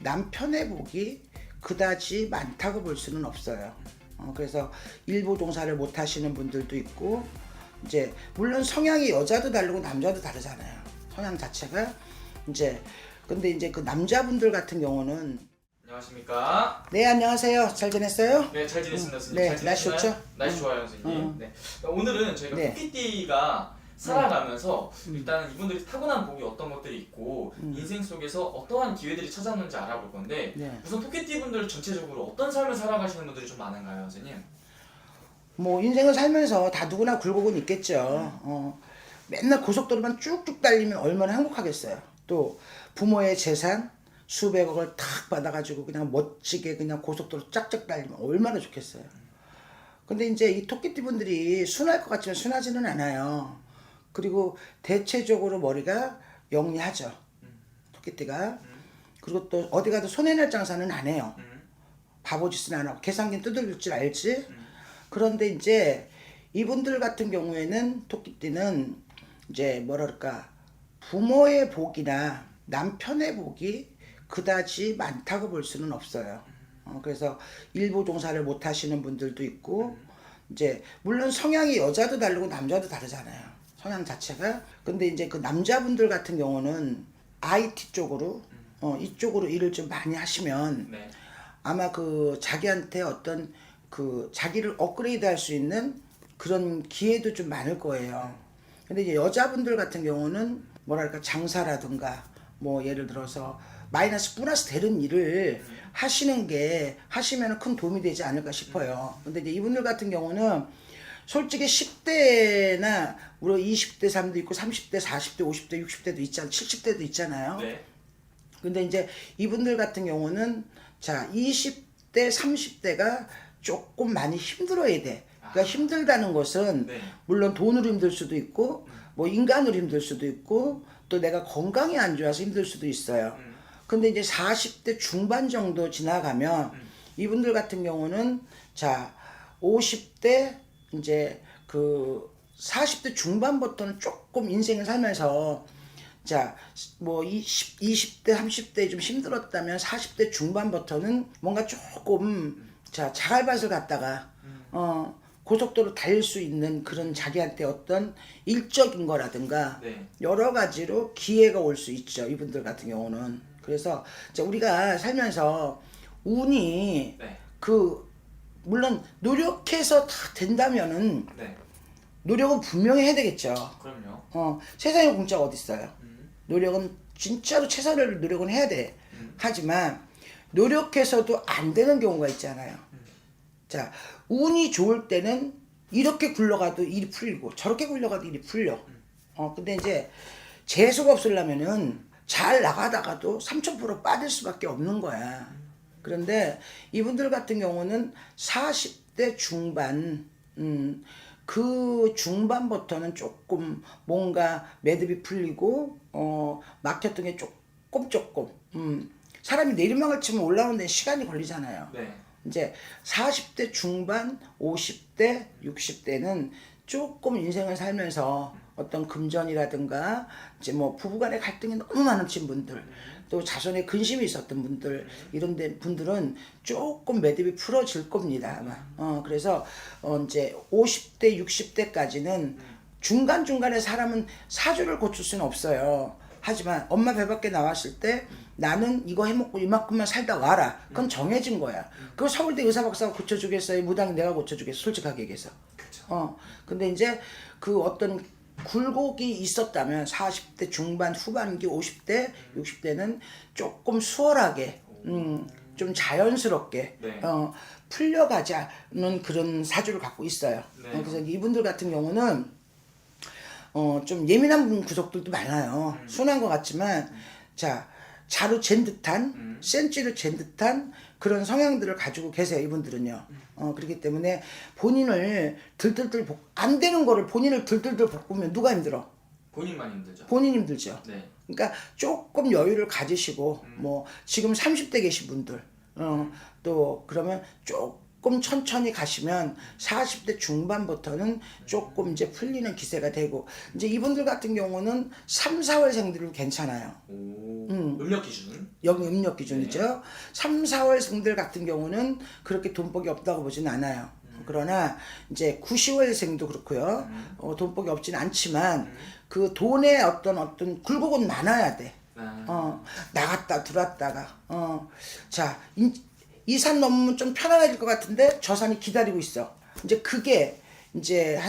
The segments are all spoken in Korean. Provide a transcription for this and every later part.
남편의 복이 그다지 많다고 볼 수는 없어요. 그래서 일부 종사를 못 하시는 분들도 있고, 이제 물론 성향이 여자도 다르고 남자도 다르잖아요. 성향 자체가 이제, 근데 이제 그 남자분들 같은 경우는. 안녕하십니까? 네, 안녕하세요. 잘 지냈어요? 네, 잘 지냈습니다, 선생님. 네, 잘 지내시나요? 날씨 좋죠? 날씨 좋아요, 선생님. 네. 오늘은 저희가 네. 토끼띠가 살아가면서 일단은 이분들이 타고난 복이 어떤 것들이 있고 인생 속에서 어떠한 기회들이 찾아오는지 알아볼 건데 네. 우선 토끼띠 분들 전체적으로 어떤 삶을 살아가시는 분들이 좀 많은가요, 선생님? 뭐 인생을 살면서 다 누구나 굴곡은 있겠죠. 맨날 고속도로만 쭉쭉 달리면 얼마나 행복하겠어요. 또 부모의 재산 수백억을 탁 받아가지고 그냥 멋지게 그냥 고속도로 쫙쫙 달리면 얼마나 좋겠어요. 근데 이제 이 토끼띠 분들이 순할 것 같지만 순하지는 않아요. 그리고 대체적으로 머리가 영리하죠, 토끼띠가. 그리고 또 어디 가도 손해낼 장사는 안 해요. 바보짓은 안 하고 계산기는 두들길 줄 알지. 그런데 이제 이분들 같은 경우에는 토끼띠는 이제 뭐랄까, 부모의 복이나 남편의 복이 그다지 많다고 볼 수는 없어요. 그래서 일부 종사를 못 하시는 분들도 있고, 이제 물론 성향이 여자도 다르고 남자도 다르잖아요, 성향 자체가. 근데 이제 그 남자분들 같은 경우는 IT 쪽으로 이쪽으로 일을 좀 많이 하시면 네. 아마 그 자기한테 어떤 그 자기를 업그레이드 할 수 있는 그런 기회도 좀 많을 거예요. 근데 이제 여자분들 같은 경우는 뭐랄까, 장사라든가 뭐 예를 들어서 마이너스 플러스 되는 일을 하시면 큰 도움이 되지 않을까 싶어요. 근데 이제 이분들 같은 경우는 솔직히 10대나 우리 20대 삶도 있고 30대, 40대, 50대, 60대도 있잖아요. 70대도 있잖아요. 네. 근데 이제 이분들 같은 경우는 자 20대, 30대가 조금 많이 힘들어야 돼. 그러니까 힘들다는 것은 네. 물론 돈으로 힘들 수도 있고 뭐 인간으로 힘들 수도 있고 또 내가 건강이 안 좋아서 힘들 수도 있어요. 근데 이제 40대 중반 정도 지나가면 이분들 같은 경우는 자 50대 이제 그 40대 중반부터는 조금 인생을 살면서 자 뭐 20대 30대 좀 힘들었다면 40대 중반부터는 뭔가 조금 자 자갈밭을 갖다가 고속도로 달릴 수 있는 그런 자기한테 어떤 일적인 거라든가 네. 여러 가지로 기회가 올 수 있죠, 이분들 같은 경우는. 그래서 이제 우리가 살면서 운이 네. 그 물론 노력해서 다 된다면은 네. 노력은 분명히 해야 되겠죠. 그럼요. 세상에 공짜가 어디 있어요. 노력은 진짜로 최선을 노력은 해야 돼. 하지만 노력해서도 안 되는 경우가 있잖아요. 자, 운이 좋을 때는 이렇게 굴러가도 일이 풀리고 저렇게 굴러가도 일이 풀려. 근데 이제 재수가 없으려면은 잘 나가다가도 3000% 빠질 수밖에 없는 거야. 그런데 이분들 같은 경우는 40대 중반, 그 중반부터는 조금 뭔가 매듭이 풀리고, 막혔던 게 조금, 사람이 내리막을 치면 올라오는 데 시간이 걸리잖아요. 네. 이제 40대 중반, 50대, 60대는 조금 인생을 살면서 어떤 금전이라든가 이제 뭐 부부간의 갈등이 너무 많으신 분들, 또 자손에 근심이 있었던 분들, 이런 데 분들은 조금 매듭이 풀어질 겁니다, 아마. 그래서 이제 50대, 60대까지는 중간중간에 사람은 사주를 고칠 수는 없어요. 하지만 엄마 배 밖에 나왔을 때 나는 이거 해먹고 이만큼만 살다 와라. 그건 정해진 거야. 그거 서울대 의사박사가 고쳐주겠어요? 무당이 내가 고쳐주겠어? 솔직하게 얘기해서. 근데 이제 그 어떤 굴곡이 있었다면 40대 중반, 후반기, 50대, 60대는 조금 수월하게, 좀 자연스럽게 네. 풀려가자는 그런 사주를 갖고 있어요. 네. 그래서 이분들 같은 경우는 좀 예민한 구석들도 많아요. 순한 것 같지만 자 자로 잰 듯한 센치로 잰 듯한 그런 성향들을 가지고 계세요, 이분들은요. 그렇기 때문에 본인을 들들들 안 되는 거를 본인을 들들들 볶으면 누가 힘들어? 본인만 힘들죠. 본인 힘들죠. 네. 그러니까 조금 여유를 가지시고 뭐 지금 30대 계신 분들 또 그러면 조금 조금 천천히 가시면 40대 중반부터는 조금 이제 풀리는 기세가 되고, 이제 이분들 같은 경우는 3, 4월생들은 괜찮아요. 오, 음력 기준. 여기 음력 기준이죠. 3, 4월생들 같은 경우는 그렇게 돈복이 없다고 보진 않아요. 그러나 이제 9, 10월생도 그렇고요. 돈복이 없진 않지만 그 돈에 어떤 굴곡은 많아야 돼. 나갔다 들어왔다가 자, 이 산 넘으면 좀 편안해질 것 같은데 저 산이 기다리고 있어. 이제 그게 이제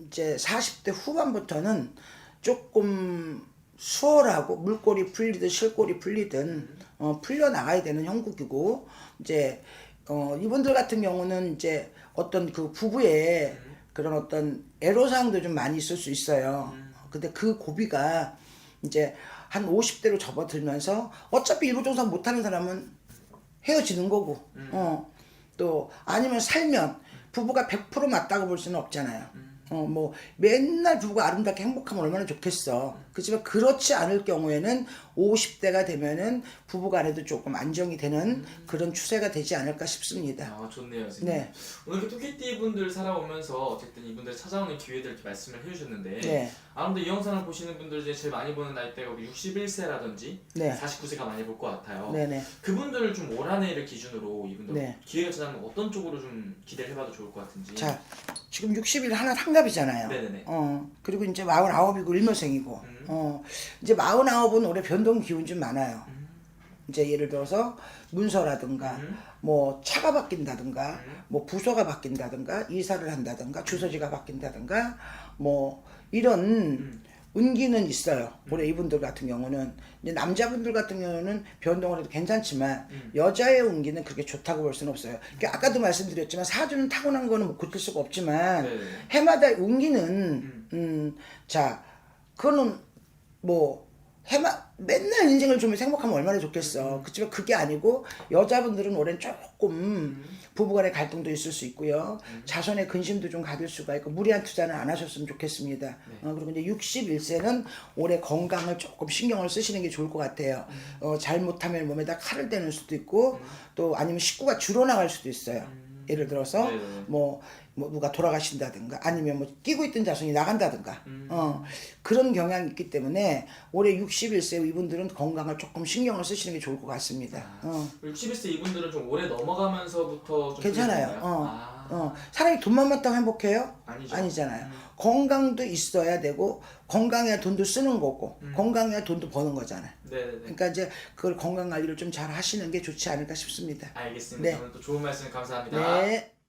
이제 40대 후반부터는 조금 수월하고 물꼬리 풀리든 실꼬리 풀리든 풀려 나가야 되는 형국이고, 이제 이분들 같은 경우는 이제 어떤 그 부부의 그런 어떤 애로사항도 좀 많이 있을 수 있어요. 근데 그 고비가 이제 한 50대로 접어들면서 어차피 일부종사 못하는 사람은 헤어지는 거고, 또 아니면 살면 부부가 100% 맞다고 볼 수는 없잖아요. 뭐 맨날 부부가 아름답게 행복하면 얼마나 좋겠어. 그렇지만 그렇지 않을 경우에는 50대가 되면은 부부 간에도 조금 안정이 되는 그런 추세가 되지 않을까 싶습니다. 아, 좋네요, 선생님. 네. 오늘 토끼띠 분들 살아오면서 어쨌든 이분들 찾아오는 기회들 이렇게 말씀을 해주셨는데, 네. 아무래도 이 영상을 보시는 분들 중에 제일 많이 보는 나이대가 우리 61세라든지 네. 49세가 많이 볼 것 같아요. 네네. 그분들을 좀 올 한 해를 기준으로 이분들 네. 기회가 찾아오면 어떤 쪽으로 좀 기대를 해봐도 좋을 것 같은지. 자, 지금 60일 하나 상갑이잖아요. 네네네. 그리고 이제 49이고 일묘생이고, 이제 49은 올해 변동 기운 좀 많아요. 이제 예를 들어서 문서라든가, 뭐 차가 바뀐다든가, 뭐 부서가 바뀐다든가, 이사를 한다든가, 주소지가 바뀐다든가, 뭐 이런 운기는 있어요. 올해 이분들 같은 경우는. 이제 남자분들 같은 경우는 변동을 해도 괜찮지만 여자의 운기는 그렇게 좋다고 볼 수는 없어요. 그러니까 아까도 말씀드렸지만 사주는 타고난 거는 뭐 고칠 수가 없지만 네네. 해마다 운기는 자, 그거는 뭐 맨날 인생을 좀 행복하면 얼마나 좋겠어. 그렇지만 그게 아니고 여자분들은 올해는 조금 부부간의 갈등도 있을 수 있고요. 자손의 근심도 좀 가질 수가 있고 무리한 투자는 안 하셨으면 좋겠습니다. 그리고 이제 61세는 올해 건강을 조금 신경을 쓰시는 게 좋을 것 같아요. 잘못하면 몸에다 칼을 대는 수도 있고 또 아니면 식구가 줄어나갈 수도 있어요. 예를 들어서 뭐 누가 돌아가신다든가 아니면 뭐 끼고 있던 자손이 나간다든가 그런 경향이 있기 때문에 올해 61세 이분들은 건강을 조금 신경을 쓰시는 게 좋을 것 같습니다. 61세 이분들은 좀 오래 넘어가면서부터 좀 괜찮아요. 그러나요? 사람이 돈만 많다고 행복해요? 아니죠. 아니잖아요. 건강도 있어야 되고 건강해야 돈도 쓰는 거고 건강해야 돈도 버는 거잖아요. 네네네. 그러니까 이제 그걸 건강 관리를 좀 잘 하시는 게 좋지 않을까 싶습니다. 알겠습니다. 네. 오늘 또 좋은 말씀 감사합니다. 네.